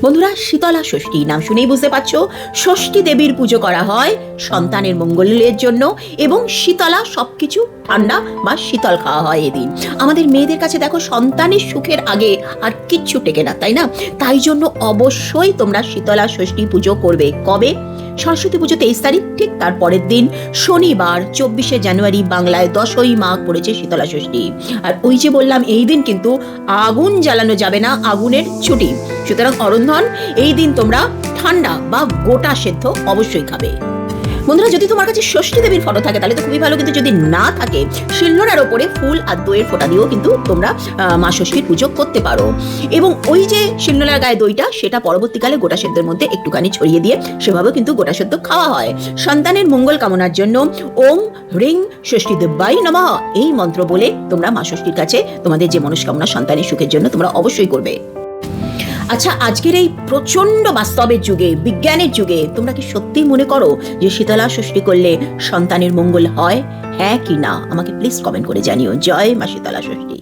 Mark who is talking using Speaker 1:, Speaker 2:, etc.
Speaker 1: বন্ধুরা, শীতলা ষষ্ঠী নাম শুনেই বুঝতে পারছো, ষষ্ঠী দেবীর পুজো করা হয় সন্তানের মঙ্গলের জন্য এবং শীতলা সবকিছু ঠান্ডা বা শীতল খাওয়া হয় এদিন। আমাদের মেয়েদের কাছে দেখো, সন্তানের সুখের আগে আর কিচ্ছু টেকে না, তাই না? তাই জন্য অবশ্যই তোমরা শীতলা ষষ্ঠী পুজো করবে। কবে? সরস্বতী পুজো 23 তারিখ, ঠিক তার পরের দিন শনিবার 24শে জানুয়ারি, বাংলায় 10ই মাঘ পড়েছে শীতলা ষষ্ঠী। আর ওই যে বললাম, এই দিন কিন্তু আগুন জ্বালানো যাবে না, আগুনের ছুটি। সুতরাং অরন্ধন, এই দিন তোমরা ঠান্ডা বা গোটা সেদ্ধ অবশ্যই খাবে। বন্ধুরা, যদি তোমার কাছে ষষ্ঠী দেবীর ফটো থাকে তাহলে তো খুবই ভালো, কিন্তু যদি না থাকে, শিলনোড়ার ওপরে ফুল আর দইয়ের ফোঁটা দিয়েও কিন্তু তোমরা মা ষষ্ঠীর পুজো করতে পারো। এবং ওই যে শিলনোড়ার গায়ে দইটা, সেটা পরবর্তীকালে গোটা সেদ্ধের মধ্যে একটুখানি ছড়িয়ে দিয়ে সেভাবেও কিন্তু গোটা সেদ্ধ খাওয়া হয়। সন্তানের মঙ্গল কামনার জন্য ওং হ্রিং ষষ্ঠী দেব্যাই নমঃ এই মন্ত্র বলে তোমরা মা ষষ্ঠীর কাছে তোমাদের যে মনস্কামনা সন্তানের সুখের জন্য তোমরা অবশ্যই করবে। আচ্ছা, আজকের এই প্রচন্ড বাস্তবের যুগে, বিজ্ঞানের যুগে, তোমরা কি সত্যি মনে করো যে শীতলা ষষ্ঠী করলে সন্তানের মঙ্গল হয়? হ্যাঁ কি না আমাকে প্লিজ কমেন্ট করে জানিও। জয় মা শীতলা ষষ্ঠী।